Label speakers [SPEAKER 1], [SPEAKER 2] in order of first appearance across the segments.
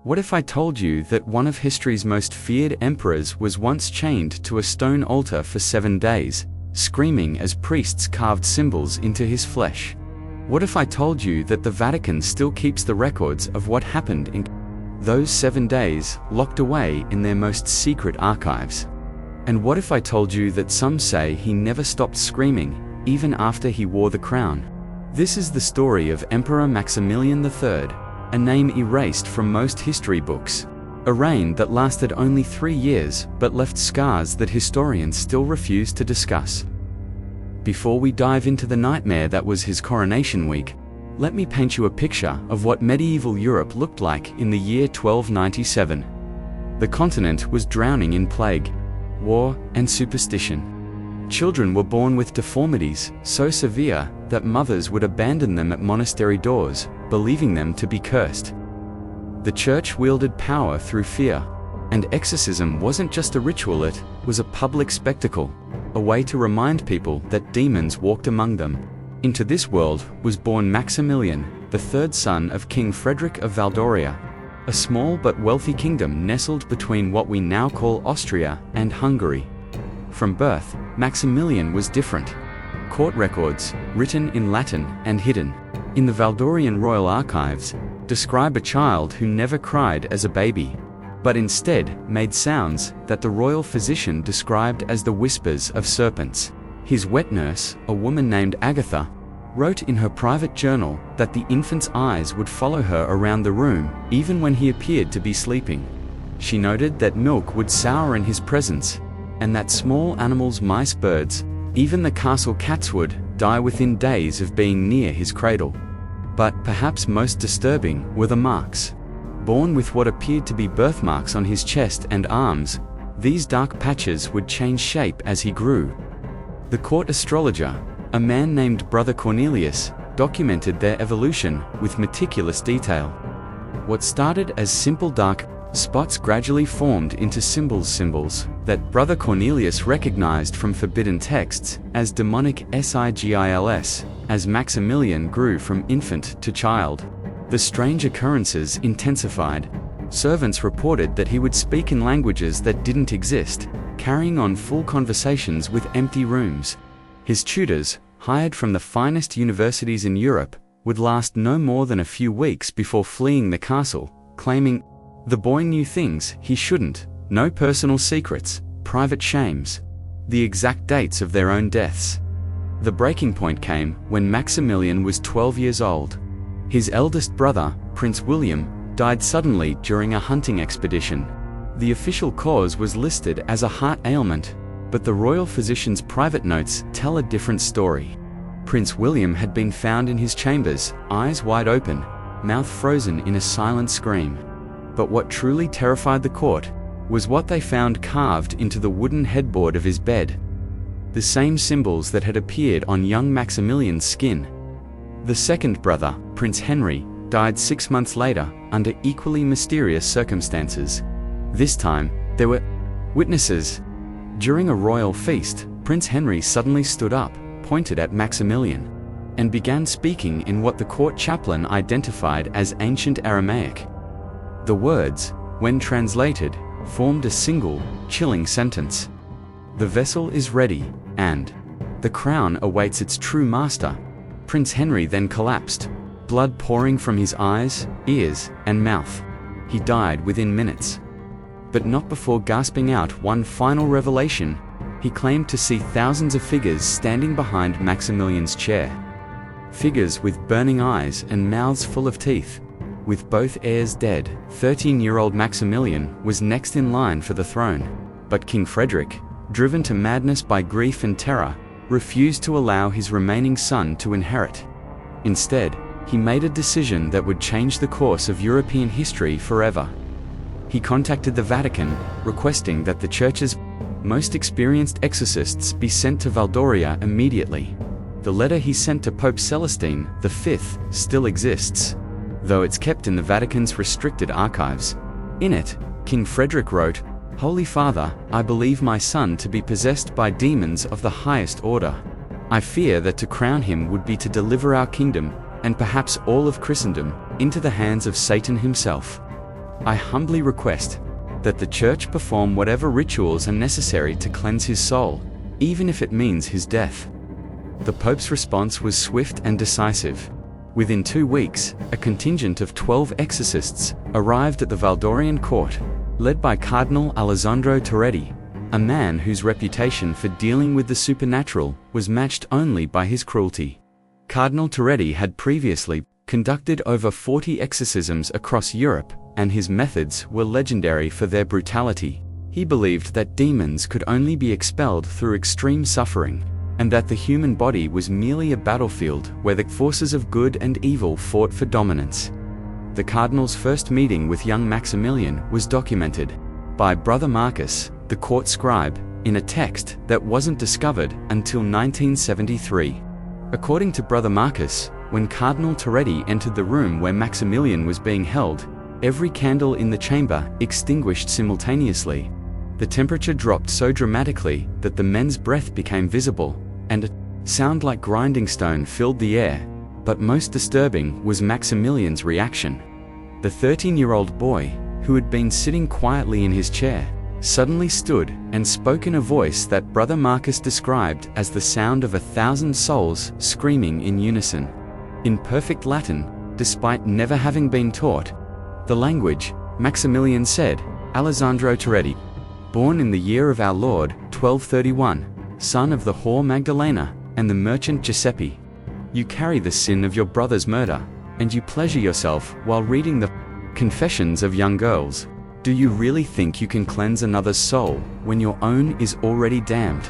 [SPEAKER 1] What if I told you that one of history's most feared emperors was once chained to a stone altar for 7 days, screaming as priests carved symbols into his flesh? What if I told you that the Vatican still keeps the records of what happened in those 7 days, locked away in their most secret archives? And what if I told you that some say he never stopped screaming, even after he wore the crown? This is the story of Emperor Maximilian III, a name erased from most history books. A reign that lasted only 3 years but left scars that historians still refuse to discuss. Before we dive into the nightmare that was his coronation week, let me paint you a picture of what medieval Europe looked like in the year 1297. The continent was drowning in plague, war, and superstition. Children were born with deformities so severe that mothers would abandon them at monastery doors, believing them to be cursed. The church wielded power through fear, and exorcism wasn't just a ritual, it was a public spectacle, a way to remind people that demons walked among them. Into this world was born Maximilian, the third son of King Frederick of Valdoria, a small but wealthy kingdom nestled between what we now call Austria and Hungary. From birth, Maximilian was different. Court records, written in Latin and hidden in the Valdorian royal archives, describe a child who never cried as a baby, but instead made sounds that the royal physician described as the whispers of serpents. His wet nurse, a woman named Agatha, wrote in her private journal that the infant's eyes would follow her around the room even when he appeared to be sleeping. She noted that milk would sour in his presence, and that small animals, mice, birds, even the castle cats would die within days of being near his cradle. But perhaps most disturbing were the marks. Born with what appeared to be birthmarks on his chest and arms, these dark patches would change shape as he grew. The court astrologer, a man named Brother Cornelius, documented their evolution with meticulous detail. What started as simple dark spots gradually formed into symbols that Brother Cornelius recognized from forbidden texts as demonic sigils. As Maximilian grew from infant to child, the strange occurrences intensified. Servants reported that he would speak in languages that didn't exist, carrying on full conversations with empty rooms. His tutors, hired from the finest universities in Europe, would last no more than a few weeks before fleeing the castle, claiming the boy knew things he shouldn't, no personal secrets, private shames, the exact dates of their own deaths. The breaking point came when Maximilian was 12 years old. His eldest brother, Prince William, died suddenly during a hunting expedition. The official cause was listed as a heart ailment, but the royal physician's private notes tell a different story. Prince William had been found in his chambers, eyes wide open, mouth frozen in a silent scream. But what truly terrified the court was what they found carved into the wooden headboard of his bed. The same symbols that had appeared on young Maximilian's skin. The second brother, Prince Henry, died 6 months later under equally mysterious circumstances. This time, there were witnesses. During a royal feast, Prince Henry suddenly stood up, pointed at Maximilian, and began speaking in what the court chaplain identified as ancient Aramaic. The words, when translated, formed a single, chilling sentence. The vessel is ready, and the crown awaits its true master. Prince Henry then collapsed, blood pouring from his eyes, ears, and mouth. He died within minutes. But not before gasping out one final revelation. He claimed to see thousands of figures standing behind Maximilian's chair. Figures with burning eyes and mouths full of teeth. With both heirs dead, 13-year-old Maximilian was next in line for the throne. But King Frederick, driven to madness by grief and terror, refused to allow his remaining son to inherit. Instead, he made a decision that would change the course of European history forever. He contacted the Vatican, requesting that the church's most experienced exorcists be sent to Valdoria immediately. The letter he sent to Pope Celestine V still exists, though it's kept in the Vatican's restricted archives. In it, King Frederick wrote, "Holy Father, I believe my son to be possessed by demons of the highest order. I fear that to crown him would be to deliver our kingdom, and perhaps all of Christendom, into the hands of Satan himself. I humbly request that the Church perform whatever rituals are necessary to cleanse his soul, even if it means his death." The Pope's response was swift and decisive. Within 2 weeks, a contingent of 12 exorcists arrived at the Valdorian court, led by Cardinal Alessandro Toretti, a man whose reputation for dealing with the supernatural was matched only by his cruelty. Cardinal Toretti had previously conducted over 40 exorcisms across Europe, and his methods were legendary for their brutality. He believed that demons could only be expelled through extreme suffering, and that the human body was merely a battlefield where the forces of good and evil fought for dominance. The cardinal's first meeting with young Maximilian was documented by Brother Marcus, the court scribe, in a text that wasn't discovered until 1973. According to Brother Marcus, when Cardinal Toretti entered the room where Maximilian was being held, every candle in the chamber extinguished simultaneously. The temperature dropped so dramatically that the men's breath became visible, and a sound like grinding stone filled the air. But most disturbing was Maximilian's reaction. The 13-year-old boy, who had been sitting quietly in his chair, suddenly stood and spoke in a voice that Brother Marcus described as the sound of 1,000 souls screaming in unison. In perfect Latin, despite never having been taught the language, Maximilian said, "Alessandro Toretti, born in the year of our Lord, 1231, son of the whore Magdalena and the merchant Giuseppe. You carry the sin of your brother's murder, and you pleasure yourself while reading the confessions of young girls. Do you really think you can cleanse another's soul when your own is already damned?"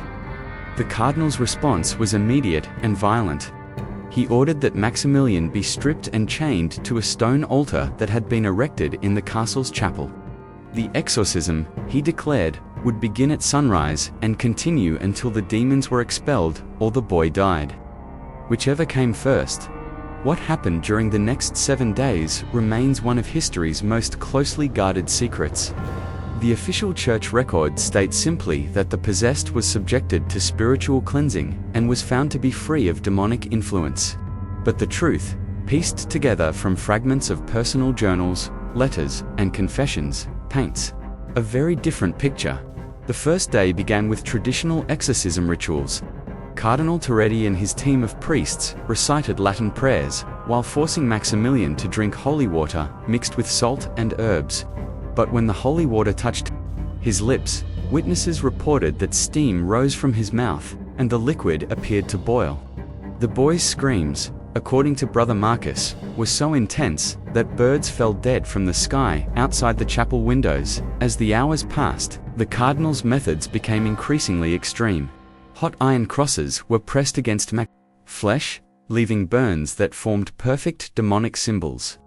[SPEAKER 1] The cardinal's response was immediate and violent. He ordered that Maximilian be stripped and chained to a stone altar that had been erected in the castle's chapel. The exorcism, he declared, would begin at sunrise and continue until the demons were expelled or the boy died. Whichever came first. What happened during the next 7 days remains one of history's most closely guarded secrets. The official church record states simply that the possessed was subjected to spiritual cleansing and was found to be free of demonic influence. But the truth, pieced together from fragments of personal journals, letters, and confessions, paints a very different picture. The first day began with traditional exorcism rituals. Cardinal Toretti and his team of priests recited Latin prayers, while forcing Maximilian to drink holy water mixed with salt and herbs. But when the holy water touched his lips, witnesses reported that steam rose from his mouth, and the liquid appeared to boil. The boy's screams, according to Brother Marcus, were so intense that birds fell dead from the sky outside the chapel windows. As the hours passed, the cardinal's methods became increasingly extreme. Hot iron crosses were pressed against flesh, leaving burns that formed perfect demonic symbols.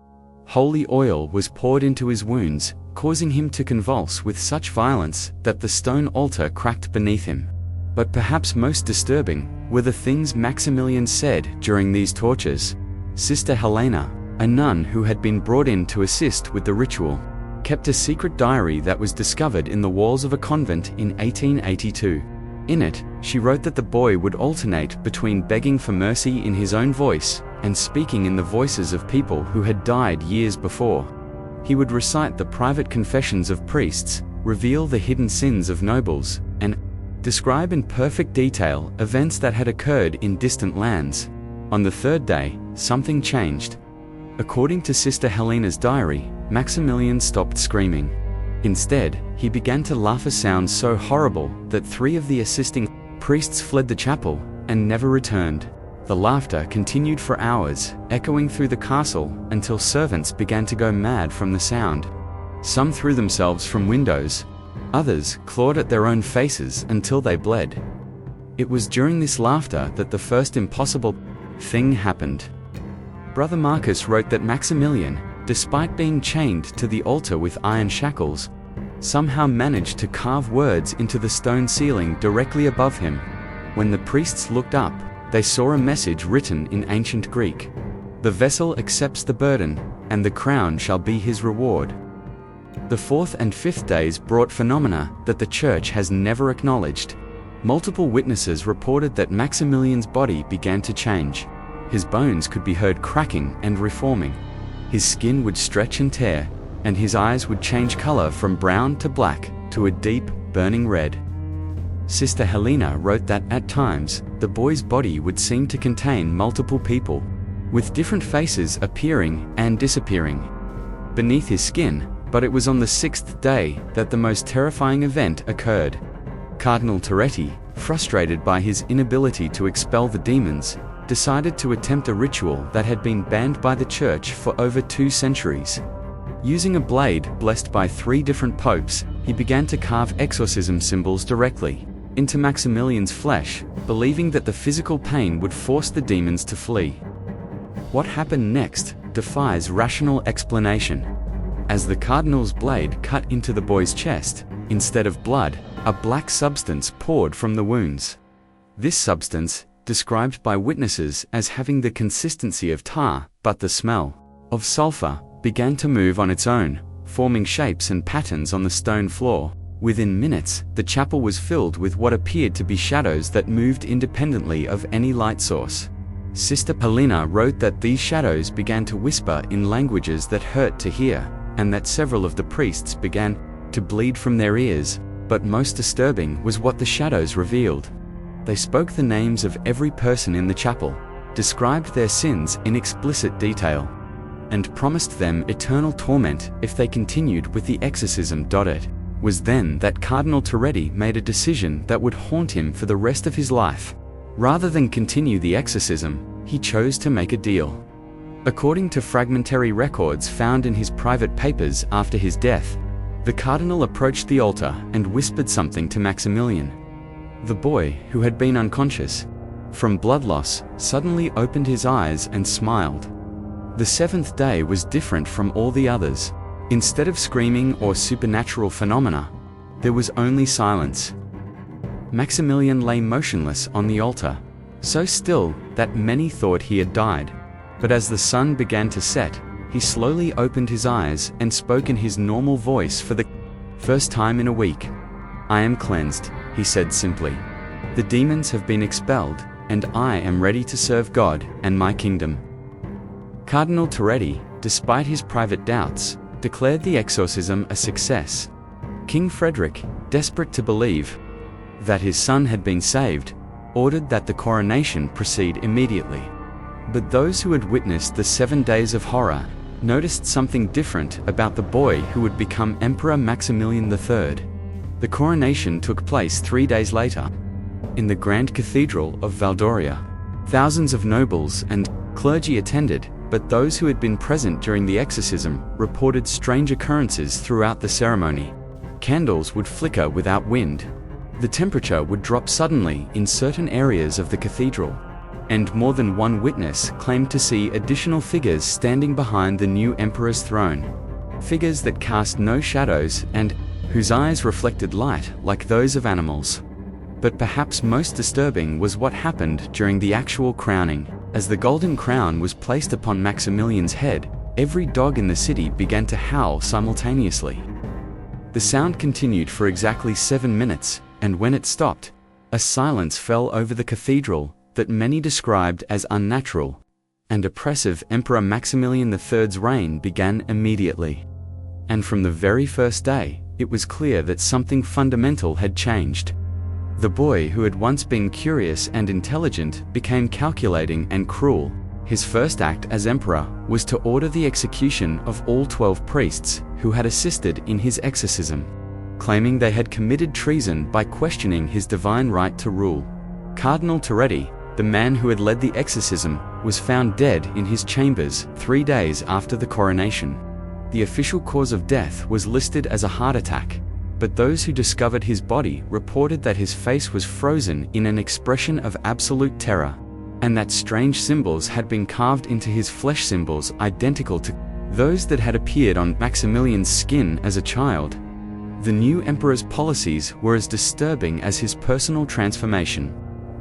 [SPEAKER 1] Holy oil was poured into his wounds, causing him to convulse with such violence that the stone altar cracked beneath him. But perhaps most disturbing were the things Maximilian said during these tortures. Sister Helena, a nun who had been brought in to assist with the ritual, kept a secret diary that was discovered in the walls of a convent in 1882. In it, she wrote that the boy would alternate between begging for mercy in his own voice and speaking in the voices of people who had died years before. He would recite the private confessions of priests, reveal the hidden sins of nobles, and describe in perfect detail events that had occurred in distant lands. On the third day, something changed. According to Sister Helena's diary, Maximilian stopped screaming. Instead, he began to laugh, a sound so horrible that 3 of the assisting priests fled the chapel and never returned. The laughter continued for hours, echoing through the castle until servants began to go mad from the sound. Some threw themselves from windows. Others clawed at their own faces until they bled. It was during this laughter that the first impossible thing happened. Brother Marcus wrote that Maximilian, despite being chained to the altar with iron shackles, somehow managed to carve words into the stone ceiling directly above him. When the priests looked up, they saw a message written in ancient Greek. "The vessel accepts the burden, and the crown shall be his reward." The 4th and 5th days brought phenomena that the Church has never acknowledged. Multiple witnesses reported that Maximilian's body began to change. His bones could be heard cracking and reforming. His skin would stretch and tear, and his eyes would change color from brown to black to a deep, burning red. Sister Helena wrote that at times, the boy's body would seem to contain multiple people, with different faces appearing and disappearing beneath his skin, but it was on the 6th day that the most terrifying event occurred. Cardinal Toretti, frustrated by his inability to expel the demons, decided to attempt a ritual that had been banned by the Church for over 2 centuries. Using a blade blessed by 3 different popes, he began to carve exorcism symbols directly into Maximilian's flesh, believing that the physical pain would force the demons to flee. What happened next defies rational explanation. As the cardinal's blade cut into the boy's chest, instead of blood, a black substance poured from the wounds. This substance, described by witnesses as having the consistency of tar, but the smell of sulfur, began to move on its own, forming shapes and patterns on the stone floor. Within minutes, the chapel was filled with what appeared to be shadows that moved independently of any light source. Sister Helena wrote that these shadows began to whisper in languages that hurt to hear, and that several of the priests began to bleed from their ears, but most disturbing was what the shadows revealed. They spoke the names of every person in the chapel, described their sins in explicit detail, and promised them eternal torment if they continued with the exorcism. It was then that Cardinal Toretti made a decision that would haunt him for the rest of his life. Rather than continue the exorcism, he chose to make a deal. According to fragmentary records found in his private papers after his death, the cardinal approached the altar and whispered something to Maximilian. The boy, who had been unconscious from blood loss, suddenly opened his eyes and smiled. The 7th day was different from all the others. Instead of screaming or supernatural phenomena, there was only silence. Maximilian lay motionless on the altar, so still that many thought he had died. But as the sun began to set, he slowly opened his eyes and spoke in his normal voice for the first time in a week. "I am cleansed," he said simply. "The demons have been expelled, and I am ready to serve God and my kingdom." Cardinal Toretti, despite his private doubts, declared the exorcism a success. King Frederick, desperate to believe that his son had been saved, ordered that the coronation proceed immediately. But those who had witnessed the 7 days of horror noticed something different about the boy who would become Emperor Maximilian III. The coronation took place 3 days later, in the Grand Cathedral of Valdoria. Thousands of nobles and clergy attended, but those who had been present during the exorcism reported strange occurrences throughout the ceremony. Candles would flicker without wind. The temperature would drop suddenly in certain areas of the cathedral. And more than one witness claimed to see additional figures standing behind the new emperor's throne. Figures that cast no shadows and whose eyes reflected light like those of animals. But perhaps most disturbing was what happened during the actual crowning. As the golden crown was placed upon Maximilian's head, every dog in the city began to howl simultaneously. The sound continued for exactly 7 minutes, and when it stopped, a silence fell over the cathedral that many described as unnatural and oppressive. Emperor Maximilian III's reign began immediately. And from the very first day, it was clear that something fundamental had changed. The boy who had once been curious and intelligent became calculating and cruel. His first act as emperor was to order the execution of all 12 priests who had assisted in his exorcism, claiming they had committed treason by questioning his divine right to rule. Cardinal Toretti, the man who had led the exorcism, was found dead in his chambers 3 days after the coronation. The official cause of death was listed as a heart attack, but those who discovered his body reported that his face was frozen in an expression of absolute terror, and that strange symbols had been carved into his flesh, symbols identical to those that had appeared on Maximilian's skin as a child. The new emperor's policies were as disturbing as his personal transformation.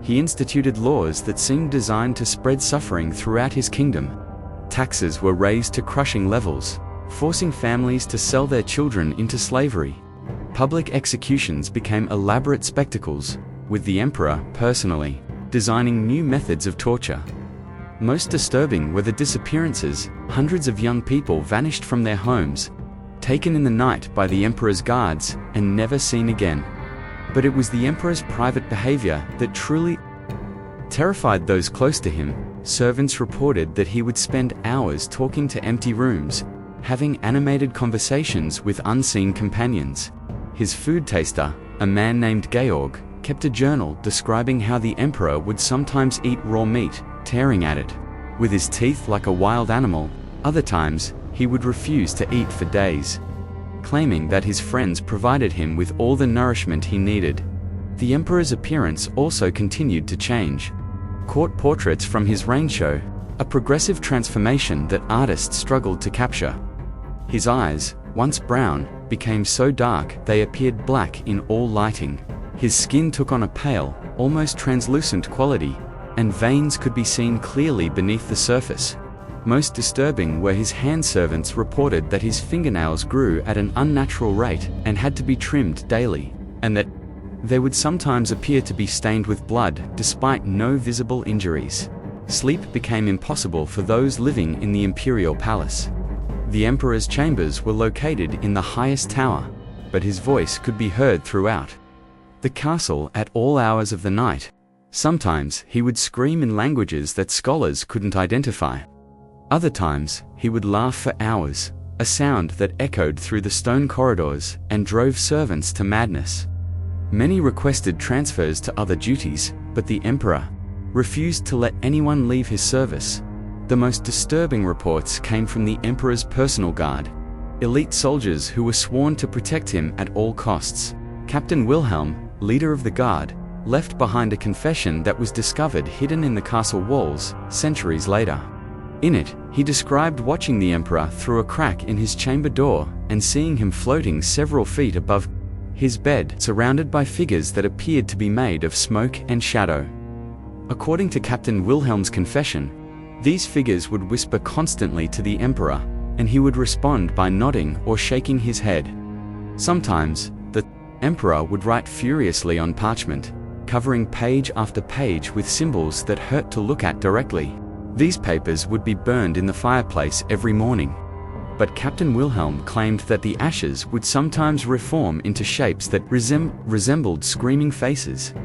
[SPEAKER 1] He instituted laws that seemed designed to spread suffering throughout his kingdom. Taxes were raised to crushing levels, forcing families to sell their children into slavery. Public executions became elaborate spectacles, with the emperor, personally, designing new methods of torture. Most disturbing were the disappearances. Hundreds of young people vanished from their homes, taken in the night by the emperor's guards, and never seen again. But it was the emperor's private behavior that truly terrified those close to him. Servants reported that he would spend hours talking to empty rooms, having animated conversations with unseen companions. His food taster, a man named Georg, kept a journal describing how the emperor would sometimes eat raw meat, tearing at it with his teeth like a wild animal. Other times, he would refuse to eat for days, claiming that his friends provided him with all the nourishment he needed. The emperor's appearance also continued to change. Court portraits from his reign show a progressive transformation that artists struggled to capture. His eyes, once brown, became so dark they appeared black in all lighting. His skin took on a pale, almost translucent quality, and veins could be seen clearly beneath the surface. Most disturbing were his handservants reported that his fingernails grew at an unnatural rate and had to be trimmed daily, and that they would sometimes appear to be stained with blood despite no visible injuries. Sleep became impossible for those living in the imperial palace. The emperor's chambers were located in the highest tower, but his voice could be heard throughout the castle at all hours of the night. Sometimes he would scream in languages that scholars couldn't identify. Other times, he would laugh for hours, a sound that echoed through the stone corridors and drove servants to madness. Many requested transfers to other duties, but the emperor refused to let anyone leave his service. The most disturbing reports came from the emperor's personal guard, elite soldiers who were sworn to protect him at all costs. Captain Wilhelm, leader of the guard, left behind a confession that was discovered hidden in the castle walls centuries later. In it, he described watching the emperor through a crack in his chamber door and seeing him floating several feet above his bed, surrounded by figures that appeared to be made of smoke and shadow. According to Captain Wilhelm's confession, these figures would whisper constantly to the emperor, and he would respond by nodding or shaking his head. Sometimes, the emperor would write furiously on parchment, covering page after page with symbols that hurt to look at directly. These papers would be burned in the fireplace every morning. But Captain Wilhelm claimed that the ashes would sometimes reform into shapes that resembled screaming faces.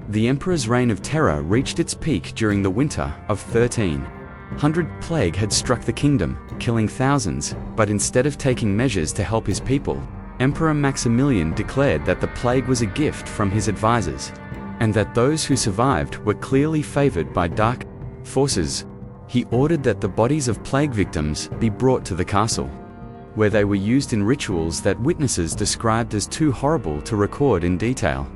[SPEAKER 1] The emperor's reign of terror reached its peak during the winter of 1300. Plague had struck the kingdom, killing thousands, but instead of taking measures to help his people, Emperor Maximilian declared that the plague was a gift from his advisors, and that those who survived were clearly favored by dark forces. He ordered that the bodies of plague victims be brought to the castle, where they were used in rituals that witnesses described as too horrible to record in detail.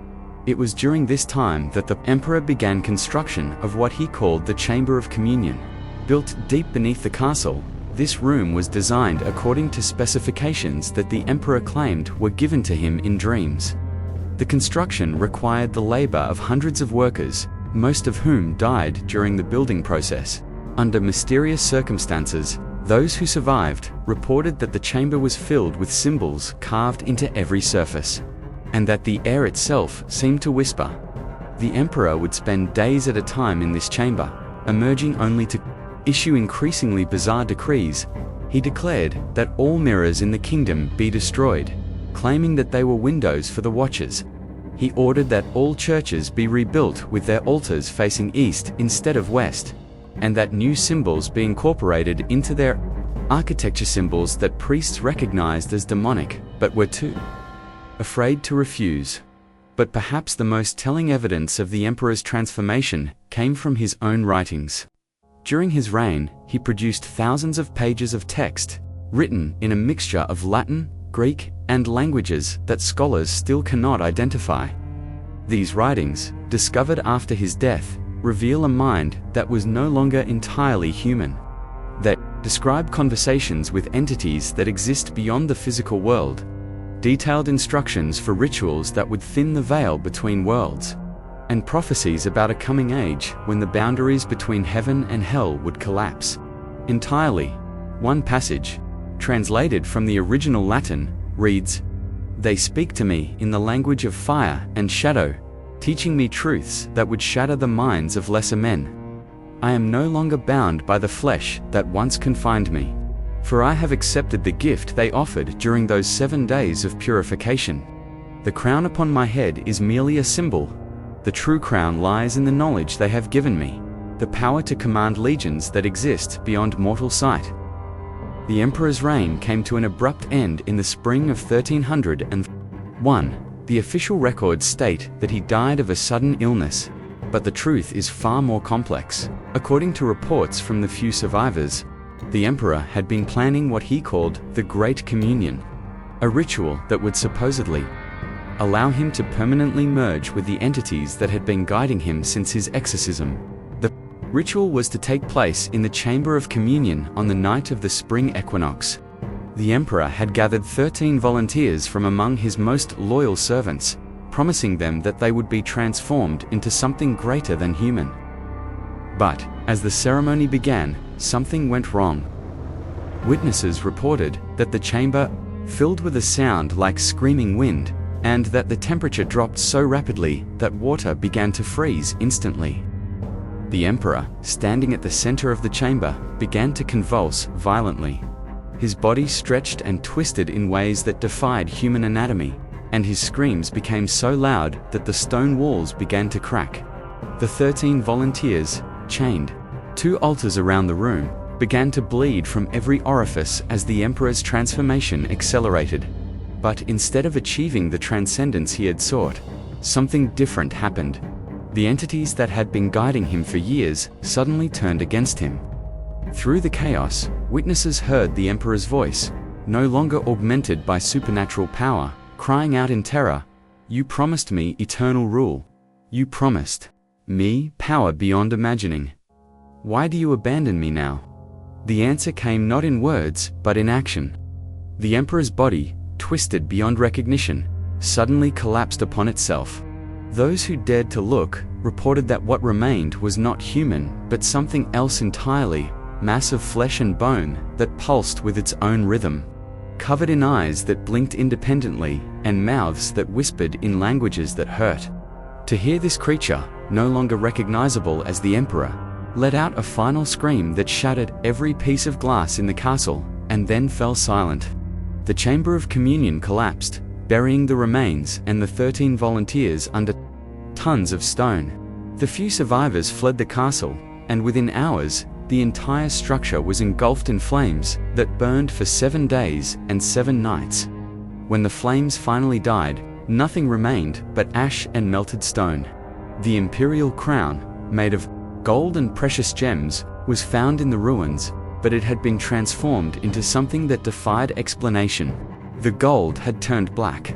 [SPEAKER 1] It was during this time that the emperor began construction of what he called the Chamber of Communion. Built deep beneath the castle, this room was designed according to specifications that the emperor claimed were given to him in dreams. The construction required the labor of hundreds of workers, most of whom died during the building process. Under mysterious circumstances, those who survived reported that the chamber was filled with symbols carved into every surface, and that the air itself seemed to whisper. The emperor would spend days at a time in this chamber, emerging only to issue increasingly bizarre decrees. He declared that all mirrors in the kingdom be destroyed, claiming that they were windows for the watchers. He ordered that all churches be rebuilt with their altars facing east instead of west, and that new symbols be incorporated into their architecture, symbols that priests recognized as demonic, but were too afraid to refuse. But perhaps the most telling evidence of the emperor's transformation came from his own writings. During his reign, he produced thousands of pages of text, written in a mixture of Latin, Greek, and languages that scholars still cannot identify. These writings, discovered after his death, reveal a mind that was no longer entirely human. They describe conversations with entities that exist beyond the physical world, detailed instructions for rituals that would thin the veil between worlds, and prophecies about a coming age when the boundaries between heaven and hell would collapse entirely. One passage, translated from the original Latin, reads, "They speak to me in the language of fire and shadow, teaching me truths that would shatter the minds of lesser men. I am no longer bound by the flesh that once confined me, for I have accepted the gift they offered during those 7 days of purification. The crown upon my head is merely a symbol. The true crown lies in the knowledge they have given me, the power to command legions that exist beyond mortal sight. The emperor's reign came to an abrupt end in the spring of 1301. The official records state that he died of a sudden illness, but the truth is far more complex. According to reports from the few survivors, the emperor had been planning what he called the Great Communion, a ritual that would supposedly allow him to permanently merge with the entities that had been guiding him since his exorcism. The ritual was to take place in the Chamber of Communion on the night of the spring equinox. The emperor had gathered 13 volunteers from among his most loyal servants, promising them that they would be transformed into something greater than human. But, as the ceremony began, something went wrong. Witnesses reported that the chamber filled with a sound like screaming wind, and that the temperature dropped so rapidly that water began to freeze instantly. The emperor, standing at the center of the chamber, began to convulse violently. His body stretched and twisted in ways that defied human anatomy, and his screams became so loud that the stone walls began to crack. The 13 volunteers, chained 2 altars around the room, began to bleed from every orifice as the emperor's transformation accelerated. But instead of achieving the transcendence he had sought, something different happened. The entities that had been guiding him for years suddenly turned against him. Through the chaos, witnesses heard the emperor's voice, no longer augmented by supernatural power, crying out in terror, "You promised me eternal rule. You promised me power beyond imagining. Why do you abandon me now?" The answer came not in words, but in action. The emperor's body, twisted beyond recognition, suddenly collapsed upon itself. Those who dared to look reported that what remained was not human, but something else entirely, mass of flesh and bone that pulsed with its own rhythm, covered in eyes that blinked independently and mouths that whispered in languages that hurt. To hear this creature, no longer recognizable as the emperor, let out a final scream that shattered every piece of glass in the castle, and then fell silent. The Chamber of Communion collapsed, burying the remains and the 13 volunteers under tons of stone. The few survivors fled the castle, and within hours, the entire structure was engulfed in flames that burned for 7 days and 7 nights. When the flames finally died, nothing remained but ash and melted stone. The imperial crown, made of gold and precious gems, was found in the ruins, but it had been transformed into something that defied explanation. The gold had turned black.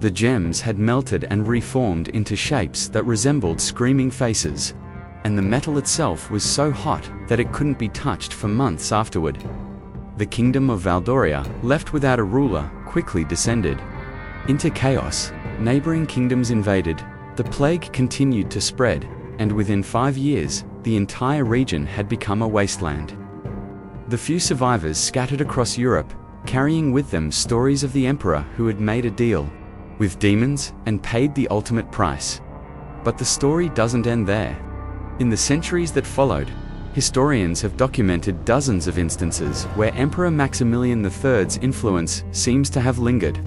[SPEAKER 1] The gems had melted and reformed into shapes that resembled screaming faces. And the metal itself was so hot that it couldn't be touched for months afterward. The kingdom of Valdoria, left without a ruler, quickly descended into chaos. Neighboring kingdoms invaded, the plague continued to spread, and within 5 years, the entire region had become a wasteland. The few survivors scattered across Europe, carrying with them stories of the emperor who had made a deal with demons and paid the ultimate price. But the story doesn't end there. In the centuries that followed, historians have documented dozens of instances where Emperor Maximilian III's influence seems to have lingered.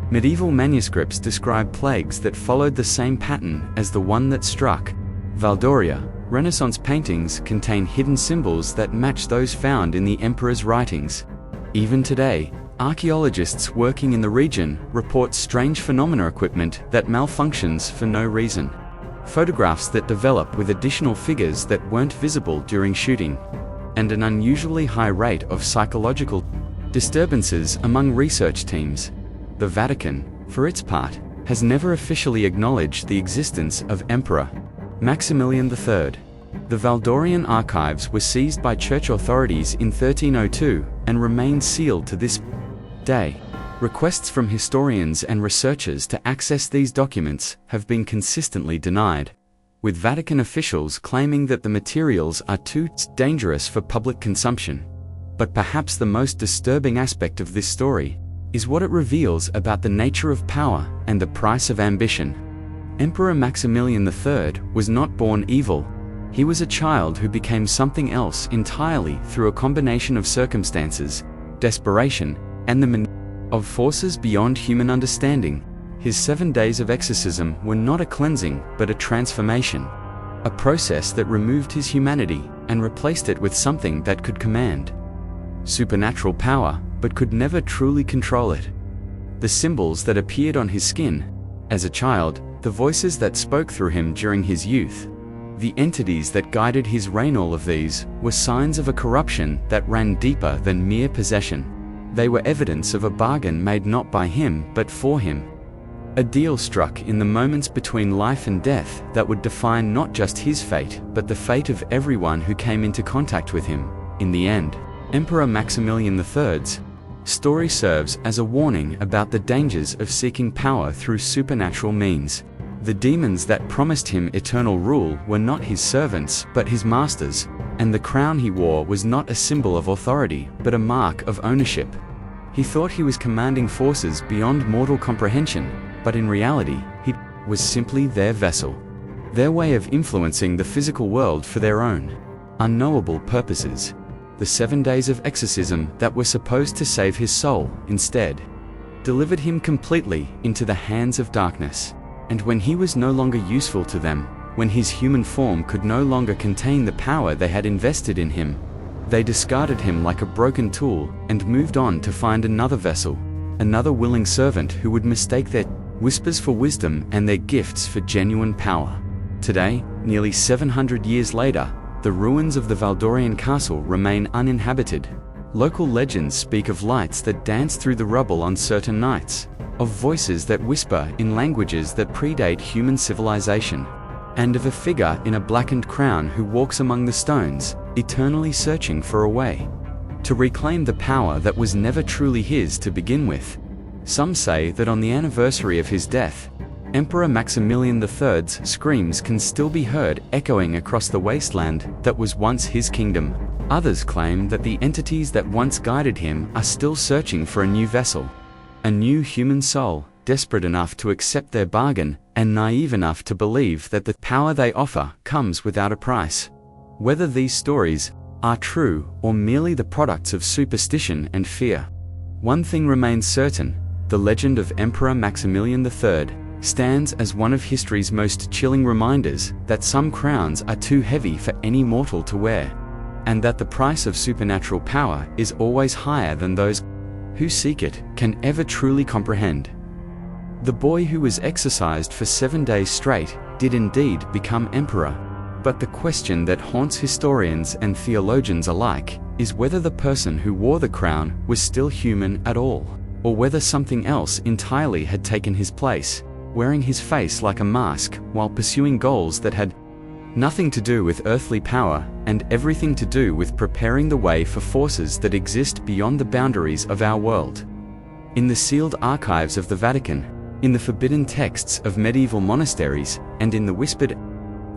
[SPEAKER 1] Medieval manuscripts describe plagues that followed the same pattern as the one that struck Valdoria. Renaissance paintings contain hidden symbols that match those found in the emperor's writings. Even today, archaeologists working in the region report strange phenomena equipment that malfunctions for no reason. Photographs that develop with additional figures that weren't visible during shooting, and an unusually high rate of psychological disturbances among research teams. The Vatican, for its part, has never officially acknowledged the existence of Emperor Maximilian III. The Valdorian archives were seized by church authorities in 1302 and remain sealed to this day. Requests from historians and researchers to access these documents have been consistently denied, with Vatican officials claiming that the materials are too dangerous for public consumption. But perhaps the most disturbing aspect of this story is what it reveals about the nature of power and the price of ambition. Emperor Maximilian III was not born evil. He was a child who became something else entirely through a combination of circumstances, desperation, and the of forces beyond human understanding. His 7 days of exorcism were not a cleansing, but a transformation. A process that removed his humanity and replaced it with something that could command supernatural power, but could never truly control it. The symbols that appeared on his skin as a child, the voices that spoke through him during his youth, the entities that guided his reign, all of these were signs of a corruption that ran deeper than mere possession. They were evidence of a bargain made not by him but for him. A deal struck in the moments between life and death that would define not just his fate, but the fate of everyone who came into contact with him. In the end, Emperor Maximilian III's story serves as a warning about the dangers of seeking power through supernatural means. The demons that promised him eternal rule were not his servants, but his masters, and the crown he wore was not a symbol of authority, but a mark of ownership. He thought he was commanding forces beyond mortal comprehension, but in reality, he was simply their vessel, their way of influencing the physical world for their own unknowable purposes. The 7 days of exorcism that were supposed to save his soul, instead, delivered him completely into the hands of darkness. And when he was no longer useful to them, when his human form could no longer contain the power they had invested in him, they discarded him like a broken tool and moved on to find another vessel, another willing servant who would mistake their whispers for wisdom and their gifts for genuine power. Today, nearly 700 years later, the ruins of the Valdorian castle remain uninhabited. Local legends speak of lights that dance through the rubble on certain nights, of voices that whisper in languages that predate human civilization, and of a figure in a blackened crown who walks among the stones, eternally searching for a way to reclaim the power that was never truly his to begin with. Some say that on the anniversary of his death, Emperor Maximilian III's screams can still be heard echoing across the wasteland that was once his kingdom. Others claim that the entities that once guided him are still searching for a new vessel, a new human soul, desperate enough to accept their bargain and naive enough to believe that the power they offer comes without a price. Whether these stories are true or merely the products of superstition and fear, one thing remains certain: the legend of Emperor Maximilian III stands as one of history's most chilling reminders that some crowns are too heavy for any mortal to wear, and that the price of supernatural power is always higher than those who seek it can ever truly comprehend. The boy who was exorcised for 7 days straight did indeed become emperor, but the question that haunts historians and theologians alike is whether the person who wore the crown was still human at all, or whether something else entirely had taken his place, wearing his face like a mask while pursuing goals that had nothing to do with earthly power and everything to do with preparing the way for forces that exist beyond the boundaries of our world. In the sealed archives of the Vatican, in the forbidden texts of medieval monasteries, and in the whispered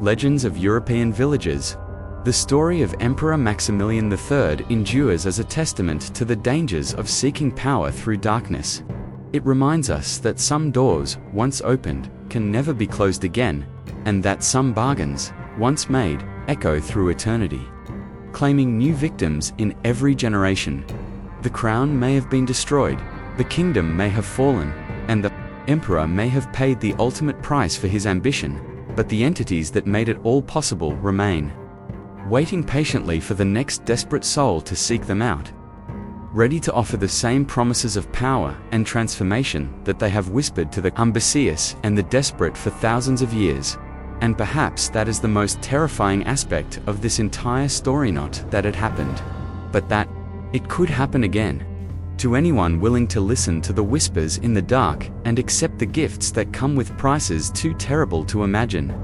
[SPEAKER 1] legends of European villages, the story of Emperor Maximilian III endures as a testament to the dangers of seeking power through darkness. It reminds us that some doors, once opened, can never be closed again, and that some bargains, once made, echo through eternity, claiming new victims in every generation. The crown may have been destroyed, the kingdom may have fallen, and the emperor may have paid the ultimate price for his ambition, but the entities that made it all possible remain, waiting patiently for the next desperate soul to seek them out, ready to offer the same promises of power and transformation that they have whispered to the ambitious and the desperate for thousands of years. And perhaps that is the most terrifying aspect of this entire story, not that it happened, but that it could happen again. To anyone willing to listen to the whispers in the dark and accept the gifts that come with prices too terrible to imagine.